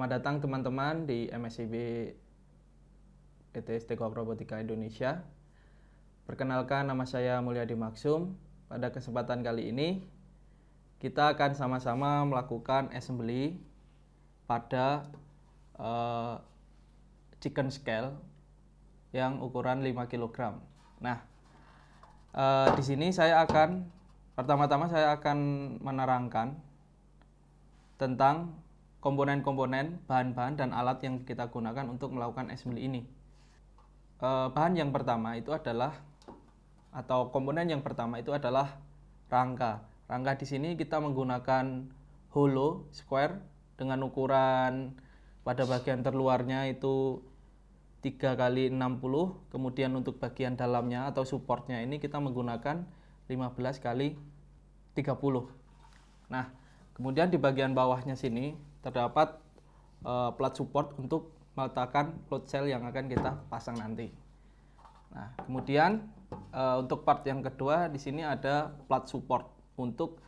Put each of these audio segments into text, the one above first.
Selamat datang teman-teman di MSIB PT Stekok Robotika Indonesia. Perkenalkan, nama saya Mulyadi Maksum. Pada kesempatan kali ini kita akan sama-sama melakukan assembly pada chicken scale yang ukuran 5 kg. Nah, di sini pertama-tama saya akan menerangkan tentang komponen-komponen, bahan-bahan, dan alat yang kita gunakan untuk melakukan assembly ini. Bahan yang pertama itu adalah, atau komponen yang pertama itu adalah rangka. Rangka di sini kita menggunakan hollow square dengan ukuran pada bagian terluarnya itu 3 x 60, kemudian untuk bagian dalamnya atau supportnya ini kita menggunakan 15 x 30. Nah, kemudian di bagian bawahnya sini terdapat plat support untuk meletakkan load cell yang akan kita pasang nanti. Nah, kemudian untuk part yang kedua di sini ada plat support untuk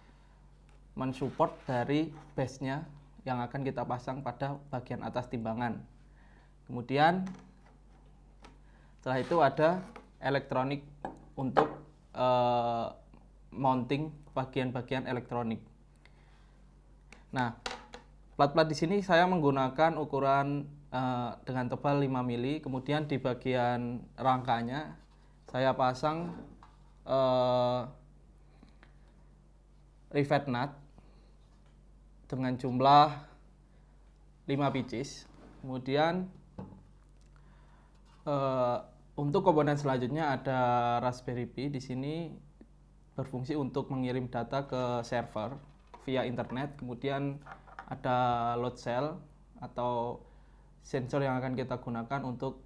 mensupport dari base-nya yang akan kita pasang pada bagian atas timbangan. Kemudian setelah itu ada elektronik untuk mounting bagian-bagian elektronik. Nah, plat-plat di sini saya menggunakan ukuran dengan tebal 5 mili. Kemudian di bagian rangkanya saya pasang rivet nut dengan jumlah 5 pieces. Kemudian untuk komponen selanjutnya ada Raspberry Pi. Di sini berfungsi untuk mengirim data ke server via internet. Kemudian ada load cell atau sensor yang akan kita gunakan untuk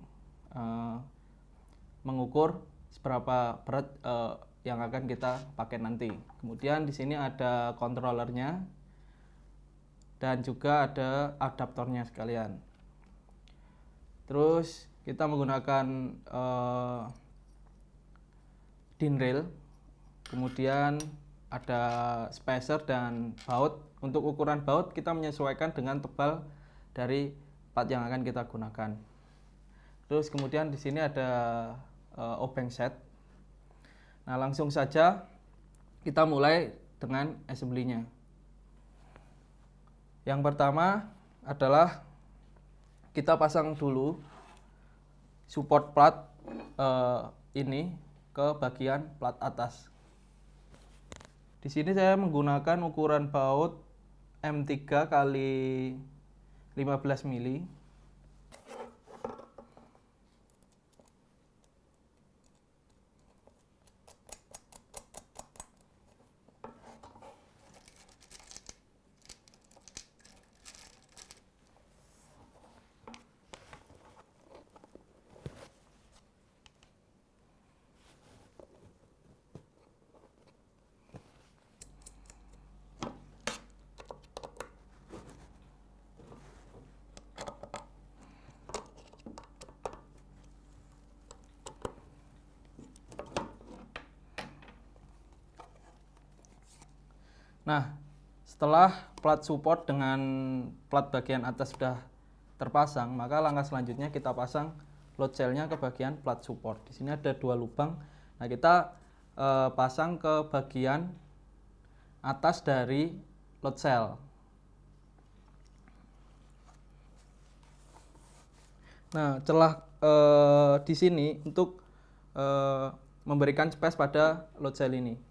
mengukur seberapa berat yang akan kita pakai nanti. Kemudian di sini ada controllernya dan juga ada adaptornya sekalian. Terus kita menggunakan DIN rail, kemudian ada spacer dan baut. Untuk ukuran baut kita menyesuaikan dengan tebal dari plat yang akan kita gunakan. Terus kemudian di sini ada obeng set. Nah, langsung saja kita mulai dengan assembly-nya. Yang pertama adalah kita pasang dulu support plat ini ke bagian plat atas. Di sini saya menggunakan ukuran baut M3 x 15 mili. Nah, setelah plat support dengan plat bagian atas sudah terpasang, maka langkah selanjutnya kita pasang load cell-nya ke bagian plat support. Di sini ada 2 lubang. Nah, kita pasang ke bagian atas dari load cell. Nah, celah di sini untuk memberikan space pada load cell ini.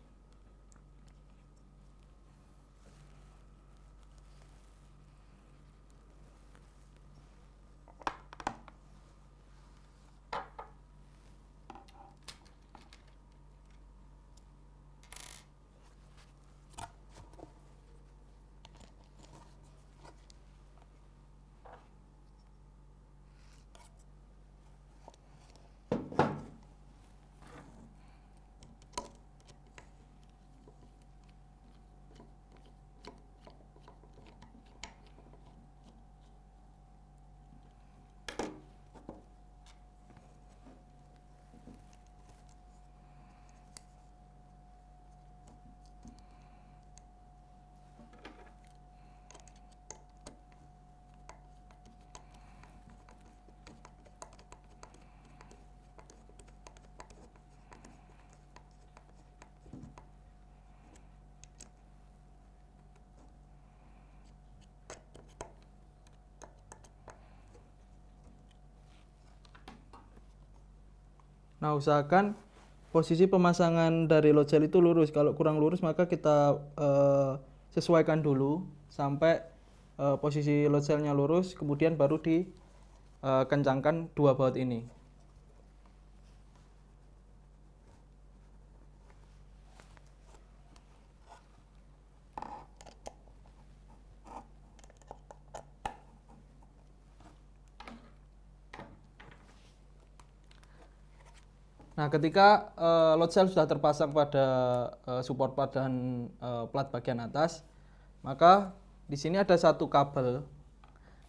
Nah, usahakan posisi pemasangan dari load cell itu lurus. Kalau kurang lurus maka kita sesuaikan dulu sampai posisi load cellnya lurus, kemudian baru dikencangkan dua baut ini. Nah, ketika load cell sudah terpasang pada support plat dan plat bagian atas, maka di sini ada satu kabel.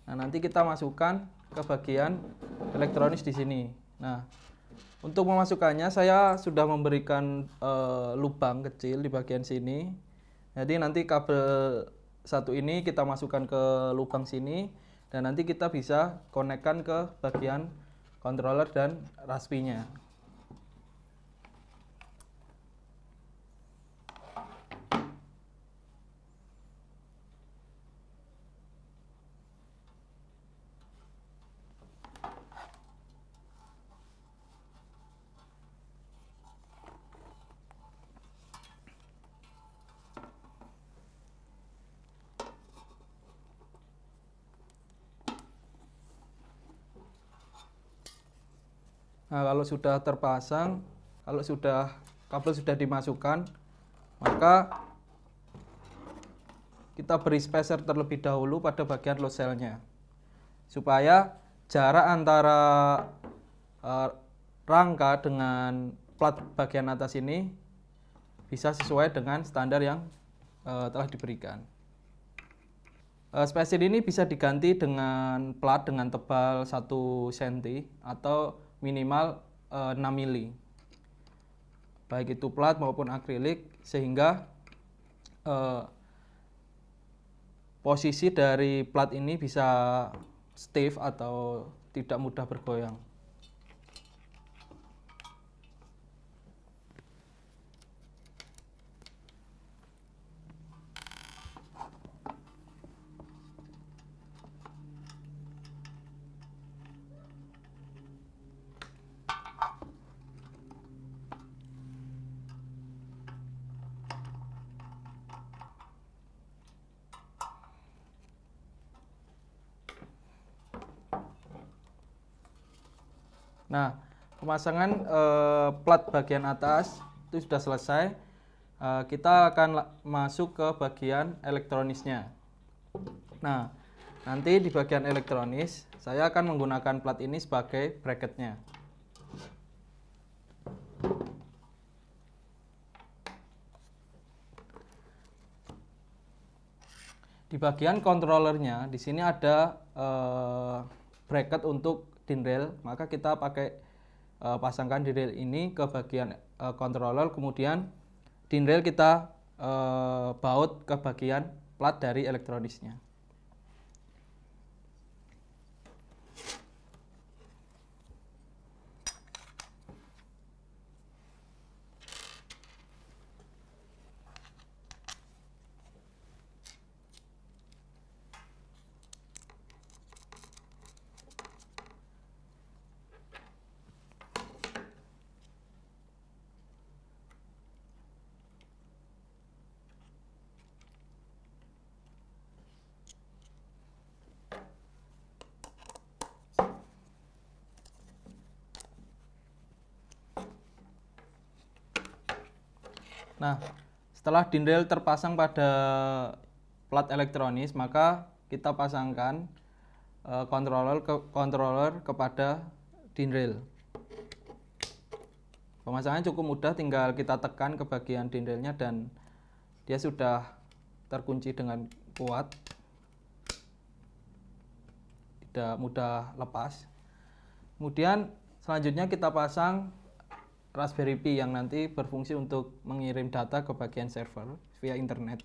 Nah, nanti kita masukkan ke bagian elektronis di sini. Nah, untuk memasukkannya saya sudah memberikan lubang kecil di bagian sini. Jadi nanti kabel satu ini kita masukkan ke lubang sini dan nanti kita bisa konekkan ke bagian controller dan raspinya. Nah, kalau sudah terpasang, kalau kabel sudah dimasukkan, maka kita beri spacer terlebih dahulu pada bagian load cell-nya, supaya jarak antara rangka dengan plat bagian atas ini bisa sesuai dengan standar yang telah diberikan. Spacer ini bisa diganti dengan plat dengan tebal 1 cm atau minimal 6 mili, baik itu plat maupun akrilik, sehingga posisi dari plat ini bisa stiff atau tidak mudah bergoyang. Nah, pemasangan plat bagian atas itu sudah selesai. Kita akan masuk ke bagian elektronisnya. Nah, nanti di bagian elektronis saya akan menggunakan plat ini sebagai bracketnya. Di bagian controllernya, di sini ada bracket untuk DIN rail, maka kita pakai pasangkan DIN rail ini ke bagian controller, kemudian DIN rail kita baut ke bagian plat dari elektronisnya. Nah, setelah DIN rail terpasang pada plat elektronis, maka kita pasangkan controller kepada DIN rail. Pemasangannya cukup mudah, tinggal kita tekan ke bagian DIN railnya dan dia sudah terkunci dengan kuat, tidak mudah lepas. Kemudian selanjutnya kita pasang Raspberry Pi yang nanti berfungsi untuk mengirim data ke bagian server via internet.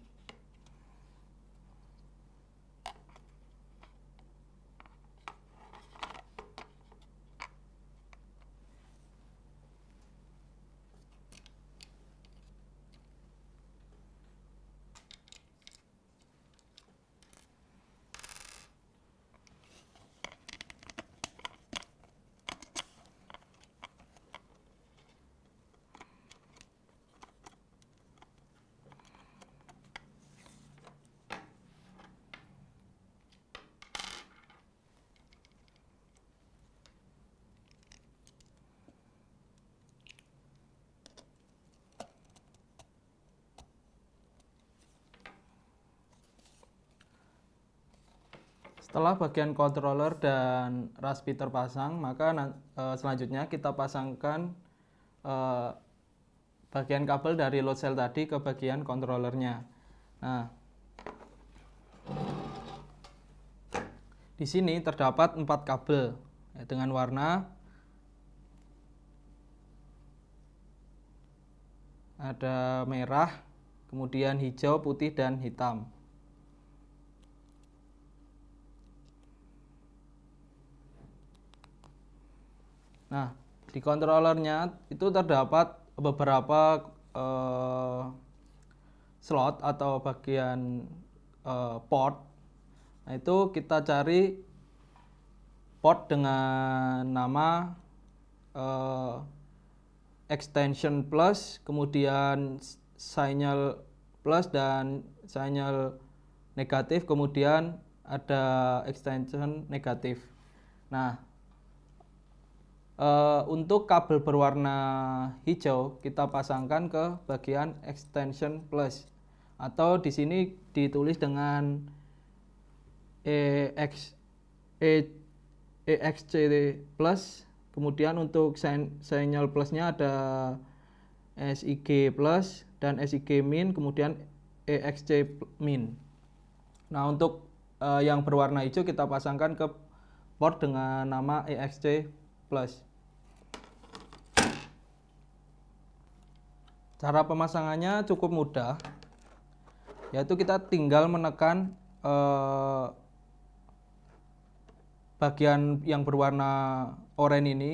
Setelah bagian controller dan Raspi terpasang, maka selanjutnya kita pasangkan bagian kabel dari load cell tadi ke bagian controllernya. Nah, di sini terdapat 4 kabel dengan warna ada merah, kemudian hijau, putih, dan hitam. Nah, di controllernya itu terdapat beberapa slot atau bagian port. Nah, itu kita cari port dengan nama extension plus, kemudian sinyal plus dan sinyal negatif, kemudian ada extension negatif. Nah, untuk kabel berwarna hijau kita pasangkan ke bagian extension plus, atau di sini ditulis dengan EXC plus. Kemudian untuk sinyal plusnya ada SIG plus dan SIG min, kemudian EXC min. Nah, untuk yang berwarna hijau kita pasangkan ke port dengan nama EXC plus. Cara pemasangannya cukup mudah, yaitu kita tinggal menekan bagian yang berwarna oranye ini,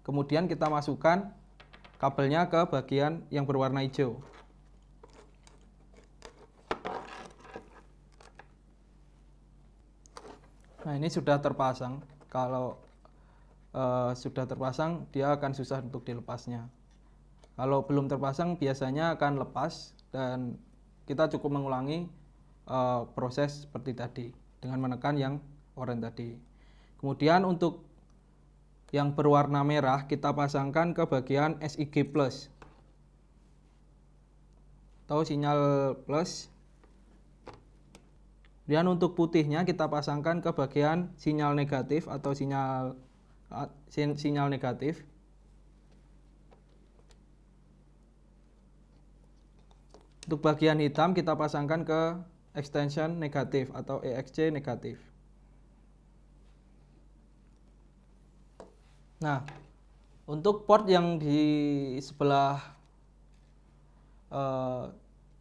kemudian kita masukkan kabelnya ke bagian yang berwarna hijau. Nah, ini sudah terpasang. Kalau sudah terpasang, dia akan susah untuk dilepasnya. Kalau belum terpasang, biasanya akan lepas, dan kita cukup mengulangi proses seperti tadi dengan menekan yang oranye tadi. Kemudian untuk yang berwarna merah kita pasangkan ke bagian SIG plus atau sinyal plus. Kemudian untuk putihnya kita pasangkan ke bagian sinyal negatif atau sinyal negatif. Untuk bagian hitam kita pasangkan ke extension negatif atau EXC negatif. Nah, untuk port yang di sebelah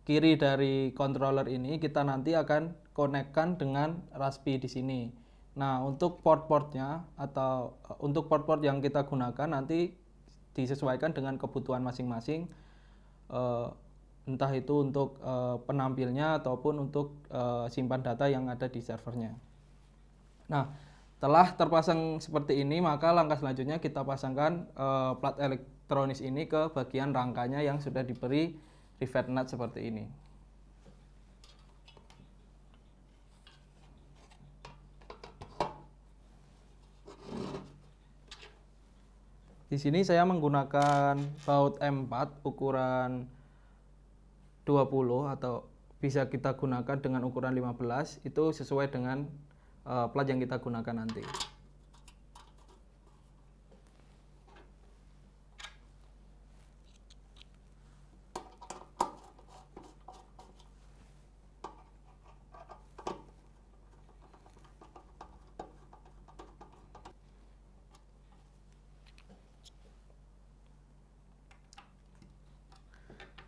kiri dari controller ini kita nanti akan konekkan dengan Raspi di sini. Nah, untuk port-portnya atau untuk port-port yang kita gunakan nanti disesuaikan dengan kebutuhan masing-masing, entah itu untuk penampilnya ataupun untuk simpan data yang ada di servernya. Nah, setelah terpasang seperti ini, maka langkah selanjutnya kita pasangkan plat elektronis ini ke bagian rangkanya yang sudah diberi rivet nut seperti ini. Di sini saya menggunakan baut M4 ukuran 20 atau bisa kita gunakan dengan ukuran 15, itu sesuai dengan plat yang kita gunakan nanti.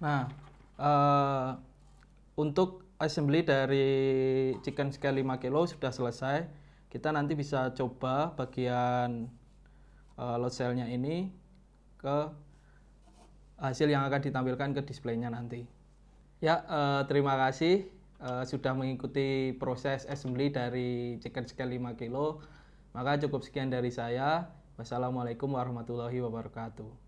Nah, untuk assembly dari chicken scale 5 kilo sudah selesai. Kita nanti bisa coba bagian load cell-nya ini ke hasil yang akan ditampilkan ke displaynya nanti. Ya, terima kasih sudah mengikuti proses assembly dari chicken scale 5 kilo. Maka cukup sekian dari saya. Wassalamualaikum warahmatullahi wabarakatuh.